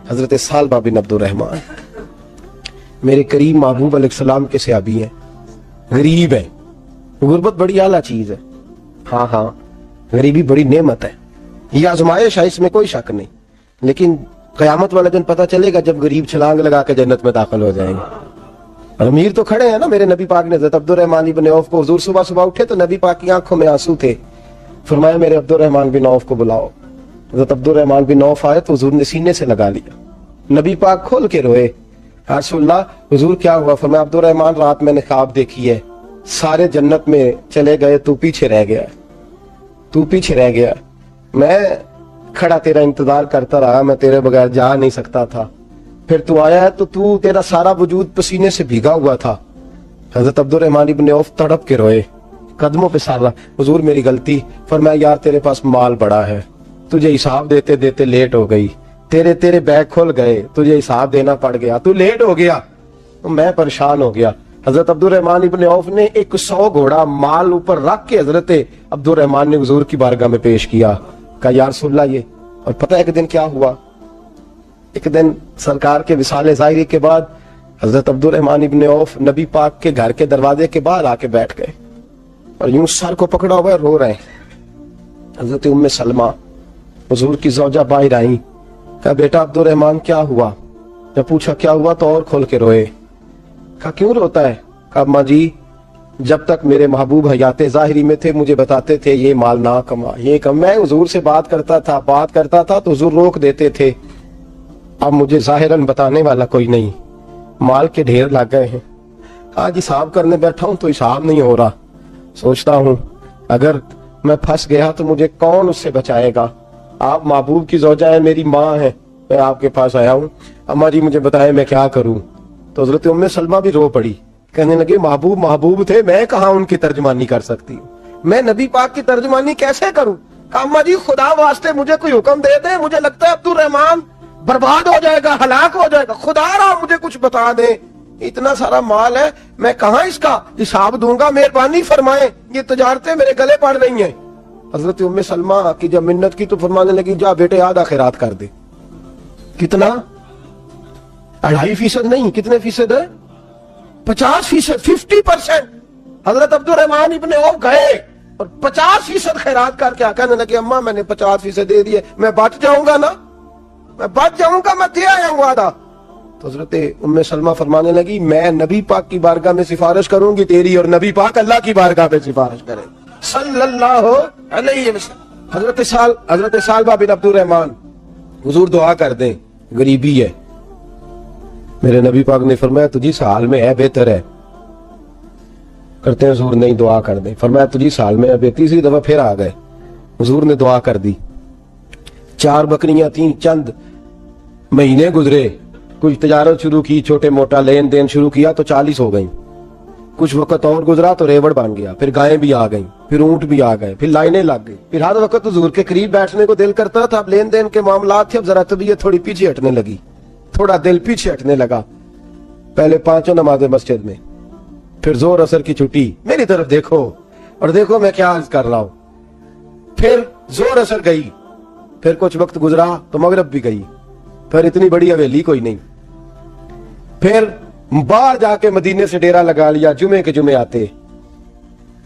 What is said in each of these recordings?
हजरत सालबा बिन Abdurrahman मेरे करीब महबूब अलैहिस्सलाम के सहाबी हैं, गरीब है। गुर्बत बड़ी आला चीज है, हाँ हाँ गरीबी बड़ी नेमत है, ये आजमाइश है, इसमें कोई शक नहीं। लेकिन क़यामत वाले दिन पता चलेगा जब गरीब छलांग लगा के जन्नत में दाखिल हो जाएंगे। और अमीर तो खड़े हैं ना। मेरे नबी पाक ने हज़रत अब्दुर्रहमान इब्न औफ को, हुजूर सुबह सुबह उठे तो नबी पाक की आंखों में आंसू थे, फरमाया मेरे अब्दुर्रहमान बिन औफ को बुलाओ। हज़रत अब्दुर्रहमान बिन औफ आए तो हुजूर ने सीने से लगा लिया, नबी पाक खोल के रोए, या रसूलल्लाह हुजूर क्या हुआ? फरमाया अब्दुर्रहमान रात मैंने ख्वाब देखी है, सारे जन्नत में चले गए, तू पीछे रह गया, तू पीछे रह गया, मैं खड़ा तेरा इंतजार करता रहा, मैं तेरे बगैर जा नहीं सकता था, फिर तू आया है तो तू, तेरा सारा वजूद पसीने से भीगा हुआ था। हजरत अब्दुर्रहमान इब्न औफ तड़प के रोए, कदमों पे सारा, हुजूर मेरी गलती। फरमाया यार तेरे पास माल बड़ा है, तुझे हिसाब देते देते लेट हो गई, तेरे बैग खुल गए, तुझे हिसाब देना पड़ गया, तू लेट हो गया तो मैं परेशान हो गया। हजरत अब्दुर्रहमान इब्न औफ ने 100 घोड़ा माल ऊपर रख के हजरत अब्दुर्रहमान ने हुजूर की बारगाह में पेश किया, कहा या रसूलल्लाह ये। और पता है एक दिन क्या हुआ? एक दिन सरकार के विसाले ज़ाहिरी के बाद हजरत अब्दुर्रहमान इब्न औफ नबी पाक के घर के दरवाजे के बाहर आके बैठ गए और यूं सर को पकड़ा हुआ रो रहे हैं। हजरत उम्मे सलमा हुजूर की ज़ौजा बाहर आई, कहा बेटा अब्दुर्रहमान क्या हुआ? जब पूछा क्या हुआ तो और खोल के रोए। कहा क्यों रोता है? कहा अम्मा जी जब तक मेरे महबूब हयाते ज़ाहिरी में थे मुझे बताते थे ये माल ना कमा, ये कम, मैं हुजूर से बात करता था तो हुजूर रोक देते थे, अब मुझे ज़ाहिरन बताने वाला कोई नहीं, माल के ढेर लग गए हैं, आज हिसाब करने बैठा हूं तो हिसाब नहीं हो रहा, सोचता हूं अगर मैं फंस गया तो मुझे कौन उससे बचाएगा? आप महबूब की ज़ौजा है, मेरी माँ है, मैं आपके पास आया हूँ, अम्मा जी मुझे बताएं मैं क्या करूं? तो हज़रत उम्मे सलमा भी रो पड़ी, कहने लगे महबूब महबूब थे, मैं कहाँ उनकी तर्जमानी कर सकती हूँ, मैं नबी पाक की तर्जमानी कैसे करूं? अम्मा जी खुदा वास्ते मुझे कोई हुक्म दे दे, मुझे लगता है अब्दुर्रहमान बर्बाद हो जाएगा, हलाक हो जाएगा, खुदा रहा मुझे कुछ बता दे, इतना सारा माल है, मैं कहाँ इसका हिसाब दूंगा, मेहरबानी फरमाए, ये तजारतें मेरे गले पड़ रही हैं। हजरत उम्मे सलमा की जब मिन्नत की तो फरमाने लगी जा बेटे आधा खैरात कर दे। कितना? 2.5% नहीं, कितने फीसद है? 50%, 50%। हजरत अब्दुर्रहमान इब्न औफ गए और 50% खैरात करके आ, कहने लगे अम्मा मैंने 50% दे दिए, मैं बच जाऊंगा ना, मैं बच जाऊंगा, मैं दे आया हूं आधा। तो हजरत उम्मे सलमा फरमाने लगी मैं नबी पाक की बारगाह में सिफारिश करूंगी तेरी, और नबी पाक अल्लाह की बारगाह में सिफारिश करें सल्लल्लाहु अलैहि वसल्लम। हजरत सालबा बिन अब्दुर्रहमान, हुजूर दुआ कर दें, गरीबी है। मेरे नबी पाक ने फरमाया तुझी साल में है, बेहतर है, करते हैं हुजूर नहीं दुआ कर दे, फरमाया तुझी साल में है। तीसरी दफा फिर आ गए, हुजूर ने दुआ कर दी, 4 बकरियां थी, चंद महीने गुजरे, कुछ तजारत शुरू की, छोटे मोटा लेन देन शुरू किया तो 40 हो गई, कुछ वक्त और गुजरा तो रेवड़ बन गया, फिर गायें भी आ गई, फिर ऊंट भी आ गए, फिर लाइनें लग गई, फिर हर वक्त हुजूर के करीब बैठने को दिल करता था। अब लेन देन के मामला थे, अब जरा तबीयत थोड़ी पीछे हटने लगी, थोड़ा दिल पीछे हटने लगा। पहले 5 नमाजें मस्जिद में, फिर जोर असर की छुट्टी, मेरी तरफ देखो और देखो मैं क्या अर्ज कर रहा हूं, फिर जोर असर गई, फिर कुछ वक्त गुजरा तो मगरब भी गई, फिर इतनी बड़ी हवेली कोई नहीं, फिर बाहर जाके मदीने से डेरा लगा लिया, जुमे के जुमे आते,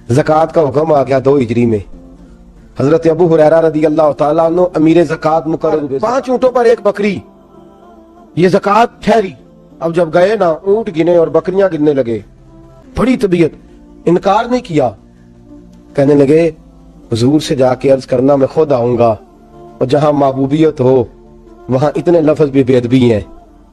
ज़कात का हुक्म आ गया 2 हिजरी में। हजरत अबू हुरैरा रदी अल्लाह तआला अन्हु अमीर ज़कात मुकर्रर हुए, 5 ऊंटों पर 1 बकरी, ये ज़कात ठहरी। अब जब गए ना, ऊंट गिने और बकरियां गिनने लगे, बड़ी तबीयत, इनकार नहीं किया, कहने लगे हुजूर से जाके अर्ज करना मैं खुद आऊंगा, और जहां महबूबियत हो वहां इतने लफ्ज भी बेअदबी हैं,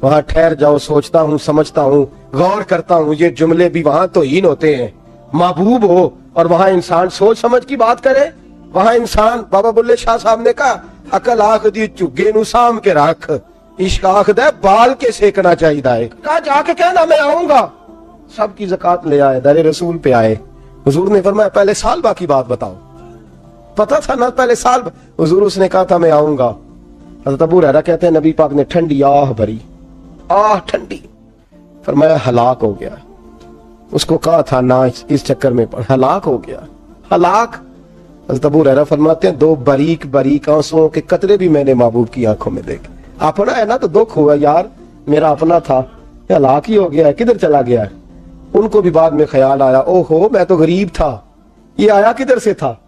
वहां ठहर जाओ, सोचता हूं, समझता हूं, गौर करता हूं, ये जुमले भी वहां तो हीन होते हैं। महबूब हो और वहां इंसान सोच समझ की बात करे, वहां इंसान, बाबा बुल्ले शाह साहब ने कहा अकल आख दी चुगे नु साम के रख, इश्क आख दे बाल के सेकना चाहिए। कहा जाके कहना मैं आऊंगा, सबकी ज़कात ले आए, दर रसूल पे आए, हुजूर ने फरमाया पहले सालबा की बात बताओ, पता था ना पहले साल, हुजूर उसने कहा था मैं आऊंगा। हज़रत अबू हुरैरा कहते हैं नबी पाक ने ठंडी आह भरी, आह ठंडी, फरमाया हलाक हो गया, उसको कहा था ना इस चक्कर में पड़, हलाक हो गया, हलाक। हज़रत अबू हुरैरा फरमाते हैं 2 बारीक बारीक आंसुओं के कतरे भी मैंने महबूब की आंखों में देखे, अपना है ना तो दुख हुआ यार, मेरा अपना था, हलाक ही हो गया है, किधर चला गया है। उनको भी बाद में ख्याल आया, ओहो मैं तो गरीब था, ये आया किधर से था,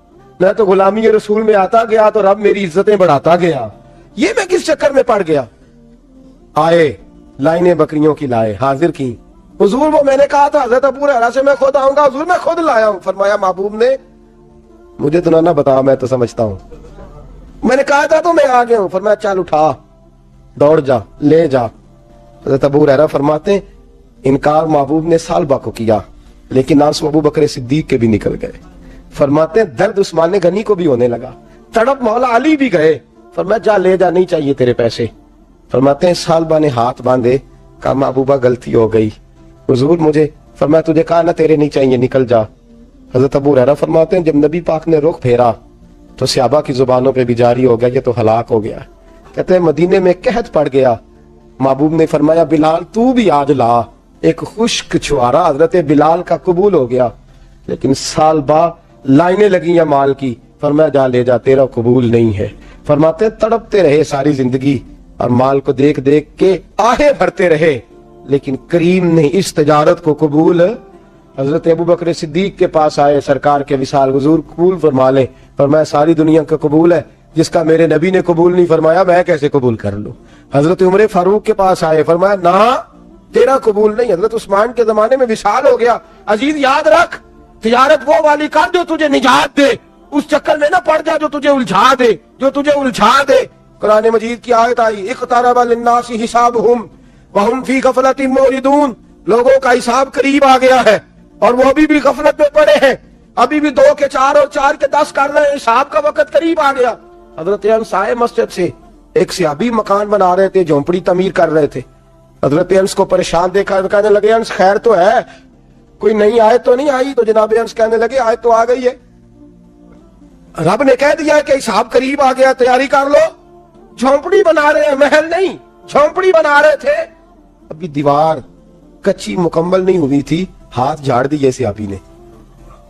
मैं तो गुलामी रसूल में आता गया तो रब मेरी इज्जतें बढ़ाता गया, ये मैं किस चक्कर में पड़ गया। आए, लाइनें बकरियों की लाए, हाजिर की। हुजूर वो मैंने कहा था हजरत अबू हुरैरा से मैं खुद आऊंगा, हुजूर मैं खुद लाया हूं। फरमाया महबूब ने, मुझे तो ना बता, मैं तो समझता हूं, मैंने कहा था तो मैं आ गया हूं। फरमाया चल उठा, दौड़ जा, ले जा। हजरत अबू हुरैरा फरमाते इनकार महबूब ने सालबा को किया, लेकिन आंसू अबू बकर सिद्दीक के भी निकल गए। फरमाते दर्द उस्मान गनी को भी होने लगा, तड़प मौला अली भी गए। फरमाया जा ले जा, नहीं चाहिए तेरे पैसे। फरमाते हैं सालबा ने हाथ बांधे, कहा महबूबा गलती हो गई, हुजूर मुझे। फरमाया तुझे कहा ना तेरे नहीं चाहिए, निकल जा। हजरत अबू हुरैरा फरमाते हैं जब नबी पाक ने रुख फेरा तो सहाबा की जुबानों पे भी जारी हो गया, ये तो हलाक हो गया। कहते हैं मदीने में कहत पड़ गया। महबूब ने फरमाया बिलाल तू भी आज ला। एक खुश्क छुआरा हजरत बिलाल का कबूल हो गया, लेकिन सालबा लाइनें लगी या माल की। फरमाया जा ले जा, तेरा कबूल नहीं है। फरमाते तड़पते रहे सारी जिंदगी और माल को देख देख के आहे भरते रहे, लेकिन करीम ने इस तजारत को कबूल। हजरत अबू बकर सिद्दीक के पास आए, सरकार के विसाल हुजूर कबूल फरमा ले। फरमाया सारी दुनिया का कबूल है, जिसका मेरे नबी ने कबूल नहीं फरमाया मैं कैसे कबूल कर लूं। हजरत उमर फारूक के पास आए, फरमाया ना तेरा कबूल नहीं। हजरत उस्मान के जमाने में विसाल हो गया। अजीज याद रख, तिजारत वो वाली कर जो तुझे निजात दे, उस चक्कर में ना पड़ जा जो तुझे उलझा दे, जो तुझे उलझा दे। कुरान मजीद की आयत आई, इक़्तरबा लिन्नासी हिसाबुहुम वहुम फी गफलतिन मुरिदून। लोगों का हिसाब करीब आ गया है और वो अभी भी गफलत में पड़े हैं, अभी भी 2 के 4 और 4 के 10 कर रहे हैं, हिसाब का वक्त करीब आ गया। हजरत अंस आए मस्जिद से, एक सहाबी मकान बना रहे थे, झोंपड़ी तमीर कर रहे थे। हजरत अंस को परेशान देखा, कहने लगे अंस खैर तो है, कोई नई आयत तो नहीं आई। तो जनाब अंस कहने लगे आयत तो आ गई है, रब ने कह दिया कि हिसाब करीब आ गया, तैयारी कर लो। झोंपड़ी बना रहे हैं, महल नहीं, झोंपड़ी बना रहे थे। अभी दीवार कच्ची मुकम्मल नहीं हुई थी, हाथ झाड़ दिए सहाबी ने।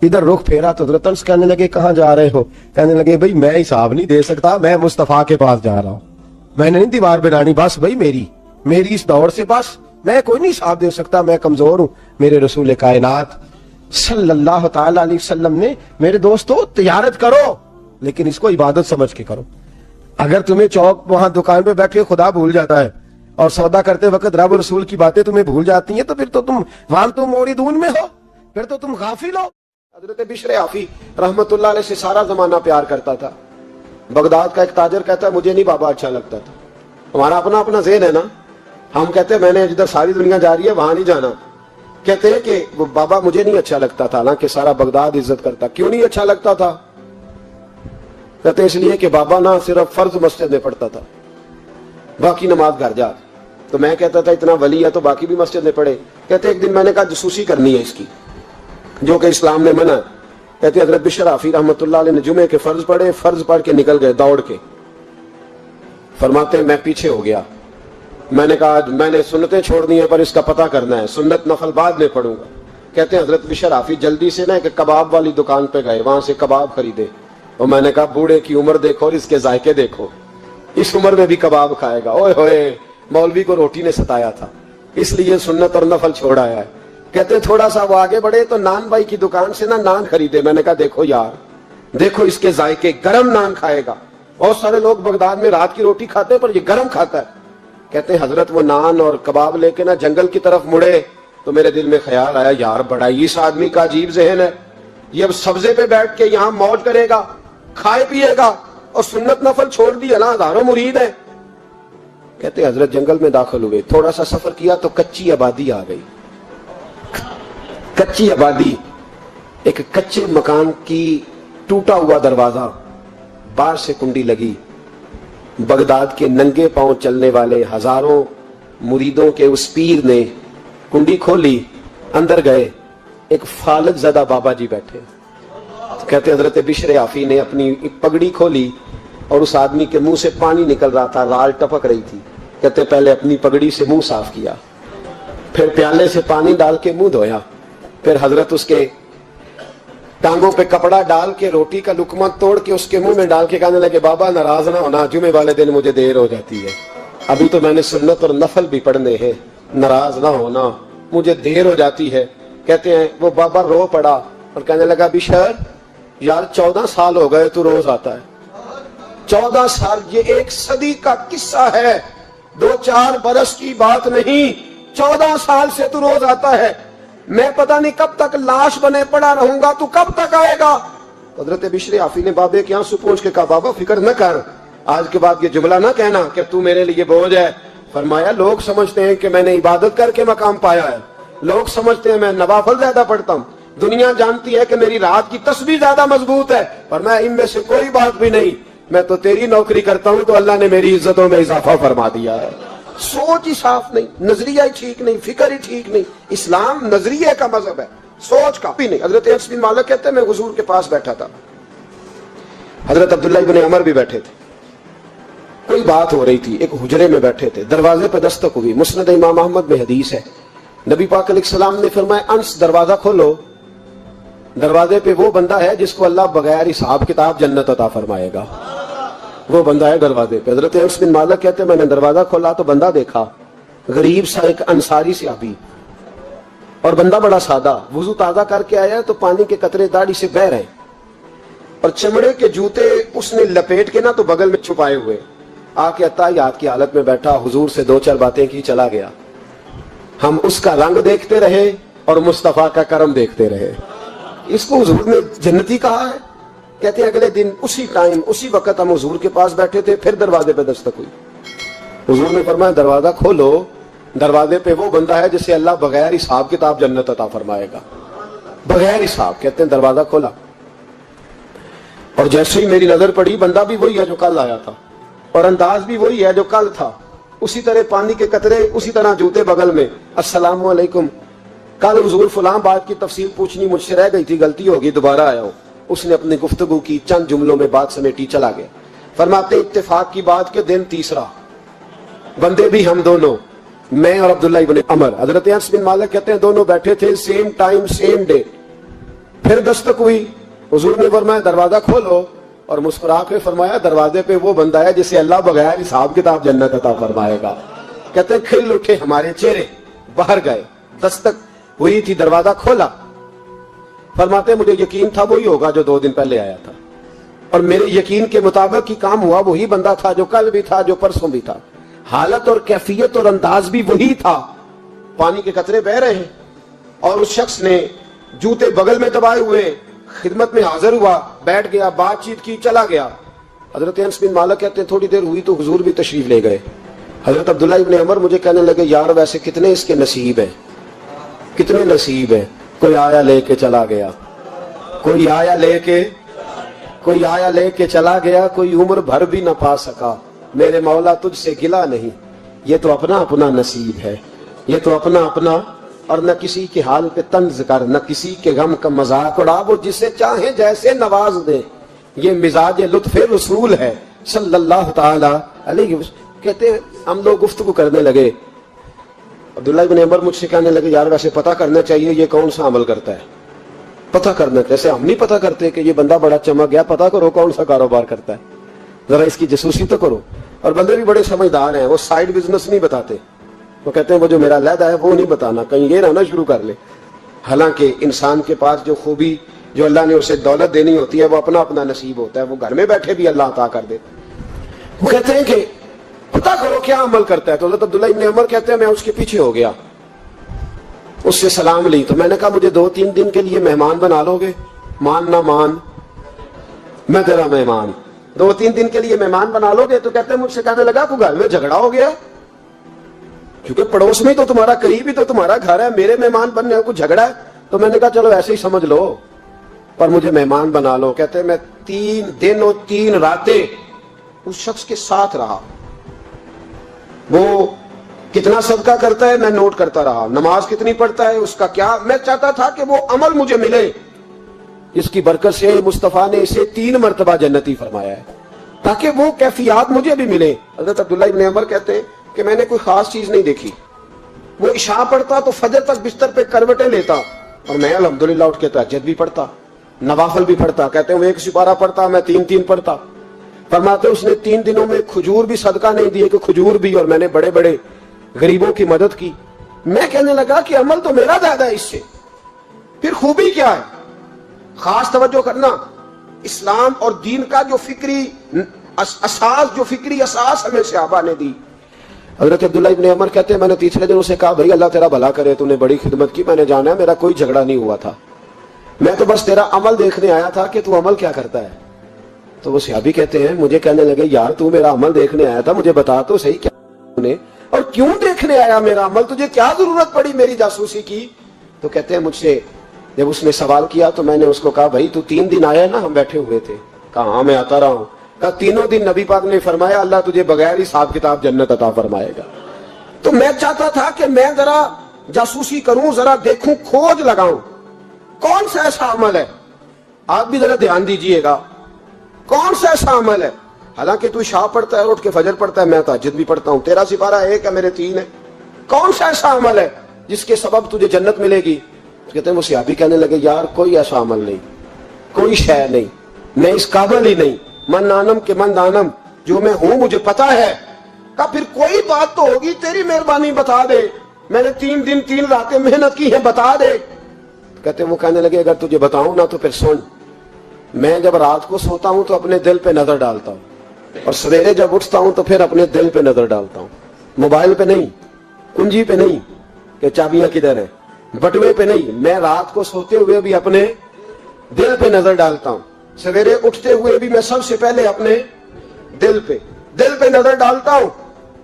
इधर रुख फेरा तो हजरत अंस कहने लगे कहां जा रहे हो। कहने लगे भाई मैं हिसाब नहीं दे सकता, मैं मुस्तफा के पास जा रहा हूं, मैंने नहीं दीवार बनानी, बस भाई मेरी इस दौड़ से बस मैं कोई नहीं हिसाब दे सकता, मैं कमजोर हूं। मेरे रसूल कायनात सल्लल्लाहु तआला अलैहि वसल्लम ने, मेरे दोस्तों तिजारत करो लेकिन इसको इबादत समझ के करो। अगर तुम्हें चौक वहां दुकान पे बैठे खुदा भूल जाता है और सौदा करते वक्त रब रसूल की बातें तुम्हें भूल जाती हैं, तो फिर तो तुम वहां तुम मोरिदून में हो, फिर तो तुम गाफिल हो। हजरत बिशर आफी रहमतुल्लाह अलैह से सारा जमाना प्यार करता था। बगदाद का एक ताजर कहता है मुझे नहीं बाबा अच्छा लगता था। हमारा अपना अपना ज़हन है ना, हम कहते हैं मैंने जिधर सारी दुनिया जा रही है वहां नहीं जाना। कहते हैं कि वो बाबा मुझे नहीं अच्छा लगता था, हालांकि सारा बगदाद इज्जत करता। क्यों नहीं अच्छा लगता था? कहते इसलिए कि बाबा ना सिर्फ फर्ज मस्जिद में पढ़ता था, बाकी नमाज घर जा। तो मैं कहता था इतना वली है तो बाकी भी मस्जिद में पढ़े। कहते एक दिन मैंने कहा जसूसी करनी है इसकी, जो कि इस्लाम ने मना। कहते हजरत बिशर आफी रहमतुल्लाह अलैह ने जुमे के फर्ज पढ़े, फर्ज पढ़ के निकल गए दौड़ के। फरमाते मैं पीछे हो गया, मैंने कहा मैंने सुन्नतें छोड़ दी है पर इसका पता करना है, सुन्नत नफल बाद में पढ़ूंगा। कहते हैं हजरत बिशर आफी जल्दी से ना एक कबाब वाली दुकान पे गए, वहां से कबाब खरीदे। और मैंने कहा बूढ़े की उम्र देखो और इसके जायके देखो, इस उम्र में भी कबाब खाएगा। ओए होए, मौलवी को रोटी ने सताया था इसलिए सुन्नत और नफल छोड़ आया है। कहते थोड़ा सा वो आगे बढ़े तो नान भाई की दुकान से ना नान खरीदे। मैंने कहा देखो यार, देखो इसके जायके, गरम नान खाएगा। बहुत सारे लोग बगदाद में रात की रोटी खाते हैं पर ये गरम खाता है। कहते हैं हजरत वो नान और कबाब लेके ना जंगल की तरफ मुड़े तो मेरे दिल में ख्याल आया यार बड़ा ही इस आदमी का अजीब जहन है, ये अब सब्जे पे बैठ के यहाँ मौज करेगा, खाए पिएगा और सुन्नत नफल छोड़ दिया ना, हजारों मुरीद है। कहते हजरत जंगल में दाखिल हुए, थोड़ा सा सफर किया तो कच्ची आबादी आ गई। कच्ची आबादी, एक कच्चे मकान की टूटा हुआ दरवाजा, बाहर से कुंडी लगी। बगदाद के नंगे पांव चलने वाले हजारों मुरीदों के उस पीर ने कुंडी खोली, अंदर गए, एक फालक ज़दा बाबा जी बैठे। कहते हजरत बिशर आफी ने अपनी पगड़ी खोली और उस आदमी के मुंह से पानी निकल रहा था, राल टपक रही थी। कहते पहले अपनी पगड़ी से मुंह साफ किया, फिर प्याले से पानी डाल के मुंह धोया, फिर हजरत उसके टांगों पे कपड़ा डाल के रोटी का लुकमा तोड़ के उसके मुंह में डाल के कहने लगे बाबा नाराज ना होना, जुमे वाले दिन मुझे देर हो जाती है, ابھی تو میں نے سنت اور نفل بھی پڑھنے ہیں، ناراض نہ ہونا، مجھے دیر ہو جاتی ہے۔ کہتے ہیں وہ بابا رو پڑا اور کہنے لگا بشر یار 14 سال ہو گئے تو روز آتا ہے، 14 سال، یہ 1 صدی کا قصہ ہے، 2-4 برس کی بات نہیں، 14 سال سے تو روز آتا ہے، میں پتہ نہیں کب تک لاش بنے پڑا رہوں گا، تو کب تک آئے گا؟ حضرت بشر آفی نے بابے کے آنسو پوچھ کے کہا بابا فکر نہ کر، آج کے بعد یہ جملہ نہ کہنا کہ تو میرے لیے بوجھ ہے۔ فرمایا لوگ سمجھتے ہیں کہ میں نے عبادت کر کے مقام پایا ہے، لوگ سمجھتے ہیں میں نوافل زیادہ پڑھتا ہوں، دنیا جانتی ہے کہ میری رات کی تسبیح زیادہ مضبوط ہے، پر میں ان میں سے کوئی بات بھی نہیں، میں تو تیری نوکری کرتا ہوں تو اللہ نے میری عزتوں میں اضافہ فرما دیا ہے۔ سوچ ہی صاف نہیں، نظریہ ہی ٹھیک نہیں، فکر ہی ٹھیک نہیں۔ اسلام نظریے کا مذہب ہے، سوچ کا بھی نہیں۔ حضرت انس بن مالک کہتے ہیں میں حضور کے پاس بیٹھا تھا، حضرت عبداللہ ابن عمر بھی بیٹھے تھے، کوئی بات ہو رہی تھی، ایک حجرے میں بیٹھے تھے، دروازے پہ دستک ہوئی، مسند امام احمد میں حدیث ہے، نبی پاک علیہ السلام نے فرمایا انس دروازہ کھولو، دروازے پہ وہ بندہ ہے جس کو اللہ بغیر حساب کتاب جنت عطا فرمائے گا، وہ بندہ ہے دروازے پہ۔ حضرت انس بن مالک کہتے ہیں میں نے دروازہ کھولا تو بندہ دیکھا، غریب سا ایک انصاری صحابی، اور بندہ بڑا سادہ، وضو تازہ کر کے آیا تو پانی کے قطرے داڑھی سے بہہ رہے، اور چمڑے کے جوتے اس نے لپیٹ کے نا تو بغل میں چھپائے ہوئے، آ کے عطائیات کی حالت میں بیٹھا، حضور سے 2-4 باتیں کی، چلا گیا۔ ہم اس کا رنگ دیکھتے رہے اور مصطفیٰ کا کرم دیکھتے رہے، اس کو حضور نے جنتی کہا ہے۔ کہتے ہیں اگلے دن اسی ٹائم اسی وقت ہم حضور کے پاس بیٹھے تھے، پھر دروازے پہ دستک ہوئی، حضور نے فرمایا دروازہ کھولو، دروازے پہ وہ بندہ ہے جسے اللہ بغیر حساب کتاب جنت عطا فرمائے گا، بغیر حساب۔ کہتے ہیں دروازہ کھولا اور جیسے ہی میری نظر پڑی، بندہ بھی وہی ہے جو کل آیا تھا، اور انداز بھی وہی ہے جو کل تھا، اسی طرح پانی کے قطرے، اسی طرح جوتے بغل میں، السلام علیکم، کل حضور فلاں بات کی تفصیل پوچھنی مجھ سے رہ گئی تھی، غلطی ہوگی، دوبارہ آیا ہوں۔ اس نے اپنی گفتگو کی، چند جملوں میں بات سمیٹی، چلا گیا۔ فرماتے اتفاق کی بات کہ دن تیسرا، بندے بھی ہم دونوں، میں اور عبداللہ ابن عمر، حضرت انس بن مالک کہتے ہیں دونوں بیٹھے تھے، سیم ٹائم سیم ڈے، پھر دستک ہوئی، حضور نے فرمایا دروازہ کھولو، اور مسکرا کے فرمایا دروازے پہ وہ بندہ ہے جسے اللہ بغیر حساب کتاب جنت عطا فرمائے گا۔ کہتے ہیں کھل اٹھے ہمارے چہرے، باہر گئے، دستک ہوئی تھی، دروازہ کھولا، فرماتے مجھے یقین تھا وہی ہوگا جو 2 دن پہلے آیا تھا، اور میرے یقین کے مطابق ہی کام ہوا، وہی بندہ تھا جو کل بھی تھا، جو پرسوں بھی تھا، حالت اور کیفیت اور انداز بھی وہی تھا، پانی کے قطرے بہ رہے ہیں، اور اس شخص نے جوتے بغل میں دبائے ہوئے خدمت میں حاضر ہوا، بیٹھ گیا، بات چیت کی، چلا گیا۔ حضرت انس بن مالک کہتے ہیں تھوڑی دیر ہوئی تو حضور بھی تشریف لے گئے۔ حضرت عبداللہ ابن عمر مجھے کہنے لگے یار ویسے کتنے اس کے نصیب ہیں، کتنے نصیب ہیں، کوئی آیا لے کے چلا گیا، کوئی آیا لے کے چلا گیا، کوئی عمر بھر بھی نہ پا سکا، میرے مولا تجھ سے گلا نہیں، یہ تو اپنا اپنا نصیب ہے، یہ تو اپنا اپنا، اور نہ کسی کے حال پہ طنز کر، نہ کسی کے غم کا مذاق اڑا، وہ جسے چاہے جیسے نواز دے، یہ مزاج لطف رسول ہے صلی اللہ تعالی علیہ وسلم۔ کہتے ہیں ہم لوگ گفتگو کرنے لگے، عبداللہ ابن عمر مجھ سے کہنے لگے یار ویسے پتہ کرنا چاہیے یہ کون سا عمل کرتا ہے، پتہ کرنا، جیسے ہم نہیں پتہ کرتے کہ یہ بندہ بڑا چمک گیا، پتہ کرو کون سا کاروبار کرتا ہے، ذرا اس کی جاسوسی تو کرو۔ اور بندے بھی بڑے سمجھدار ہیں، وہ سائیڈ بزنس نہیں بتاتے، وہ کہتے ہیں وہ جو میرا علیحدہ ہے وہ نہیں بتانا، کہیں یہ نہ شروع کر لے۔ حالانکہ انسان کے پاس جو خوبی، جو اللہ نے اسے دولت دینی ہوتی ہے، وہ اپنا اپنا نصیب ہوتا ہے، وہ گھر میں بیٹھے بھی اللہ عطا کر دیتا۔ وہ کہتے ہیں کہ پتہ کرو کیا عمل کرتا ہے، تو حضرت عبداللہ ابن عمر کہتے ہیں میں اس کے پیچھے ہو گیا، اس سے سلام لی، تو میں نے کہا مجھے 2-3 دن کے لیے مہمان بنا لو گے؟ مان نہ مان، میں تیرا مہمان، 2-3 دن کے لیے مہمان بنا لو گے؟ تو کہتے ہیں مجھ سے کہنے لگا کوئی گھر میں جھگڑا ہو گیا، کیونکہ پڑوس میں تو تمہارا قریب ہی تو تمہارا گھر ہے، میرے مہمان بننے کو جھگڑا ہے؟ تو میں نے کہا چلو ایسے ہی سمجھ لو، پر مجھے مہمان بنا لو۔ کہتے ہیں میں 3 دن اور 3 راتیں اس شخص کے ساتھ رہا، وہ کتنا صدقہ کرتا ہے میں نوٹ کرتا رہا، نماز کتنی پڑھتا ہے، اس کا کیا، میں چاہتا تھا کہ وہ عمل مجھے ملے، اس کی برکت سے مصطفیٰ نے اسے 3 مرتبہ جنتی فرمایا ہے، تاکہ وہ کیفیات مجھے بھی ملے۔ حضرت عبداللہ ابن عمر کہتے ہیں کہ میں نے کوئی خاص چیز نہیں دیکھی، وہ عشاء پڑھتا تو فجر تک بستر پہ کروٹیں لیتا، اور میں الحمدللہ اٹھ کے تہجد بھی پڑھتا، نوافل بھی پڑھتا۔ کہتے ہیں وہ 1 سپارہ پڑھتا، میں 3 پڑھتا، فرماتے اس نے 3 دنوں میں کھجور بھی صدقہ نہیں دیے کہ کھجور بھی، اور میں نے بڑے بڑے غریبوں کی مدد کی۔ میں کہنے لگا کہ عمل تو میرا زیادہ ہے اس سے، پھر خوبی کیا ہے؟ خاص توجہ کرنا، اسلام اور دین کا جو فکری اساس ہمیں صحابہ نے دی۔ حضرت عبداللہ ابن عمر کہتے ہیں میں نے تیسرے دن اسے کہا بھائی اللہ تیرا بھلا کرے، تو نے بڑی خدمت کی، میں نے جانا ہے میرا کوئی جھگڑا نہیں ہوا تھا، میں تو بس تیرا عمل دیکھنے آیا تھا کہ تو عمل کیا کرتا ہے۔ تو وہ صحابی کہتے ہیں مجھے کہنے لگے یار تو میرا عمل دیکھنے آیا تھا، مجھے بتا تو صحیح کیا نے اور کیوں دیکھنے آیا میرا عمل، تجھے کیا ضرورت پڑی میری جاسوسی کی؟ تو کہتے ہیں مجھ سے جب اس نے سوال کیا تو میں نے اس کو کہا بھائی تو 3 دن آیا نا، ہم بیٹھے ہوئے تھے، کہا ہاں میں آتا رہا ہوں، کہا 3 دن نبی پاک نے فرمایا اللہ تجھے بغیر حساب کتاب جنت عطا فرمائے گا۔ تو میں چاہتا تھا کہ میں ذرا جاسوسی کروں، ذرا دیکھوں، کھوج لگاؤں کون سا ایسا عمل ہے، آپ بھی ذرا دھیان دیجئے گا کون سا ایسا عمل ہے، حالانکہ تو عشاء پڑھتا ہے، اٹھ کے فجر پڑھتا ہے، میں تہجد بھی پڑھتا ہوں، تیرا سپارہ 1 ہے میرے 3 ہے، کون سا ایسا عمل ہے جس کے سبب تجھے جنت ملے گی؟ کہتے ہیں وہ صحابی کہنے لگے یار کوئی ایسا عمل نہیں، کوئی شے نہیں، میں اس قابل ہی نہیں، من نانم کے من دانم، جو میں ہوں مجھے پتا ہے۔ کہا پھر کوئی بات تو ہوگی، تیری مہربانی بتا دے، میں نے 3 دن 3 راتیں محنت کی ہیں، بتا دے۔ کہتے ہیں وہ کہنے لگے اگر تجھے بتاؤں نا تو پھر سن، میں جب رات کو سوتا ہوں تو اپنے دل پہ نظر ڈالتا ہوں، اور سویرے جب اٹھتا ہوں تو پھر اپنے دل پہ نظر ڈالتا ہوں، موبائل پہ نہیں، کنجی پہ نہیں کہ چابیاں کدھر ہیں، بٹوے پہ نہیں، میں رات کو سوتے ہوئے بھی اپنے دل پہ نظر ڈالتا ہوں، سویرے اٹھتے ہوئے بھی میں سب سے پہلے اپنے دل پہ نظر ڈالتا ہوں۔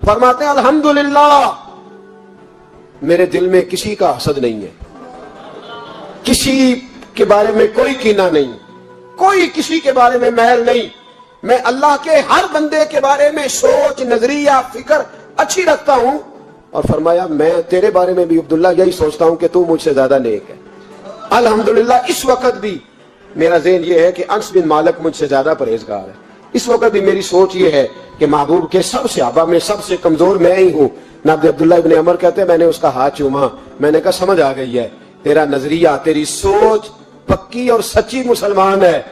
فرماتے ہیں الحمدللہ میرے دل میں کسی کا حسد نہیں ہے، کسی کے بارے میں کوئی کینہ نہیں، کوئی کسی کے بارے میں محل نہیں، میں اللہ کے ہر بندے کے بارے میں سوچ، نظریہ، فکر اچھی رکھتا ہوں۔ اور فرمایا میں تیرے بارے میں بھی عبداللہ یہی سوچتا ہوں کہ تو مجھ سے زیادہ نیک ہے۔ الحمدللہ اس وقت بھی میرا ذہن یہ ہے کہ انس بن مالک مجھ سے زیادہ پرہیزگار ہے، اس وقت بھی میری سوچ یہ ہے کہ محبوب کے سب صحابہ میں سب سے کمزور میں ہی ہوں۔ عبداللہ ابن عمر کہتے ہیں میں نے اس کا ہاتھ چوما، میں نے کہا سمجھ آ گئی ہے، تیرا نظریہ، تیری سوچ پکی اور سچی مسلمان ہے،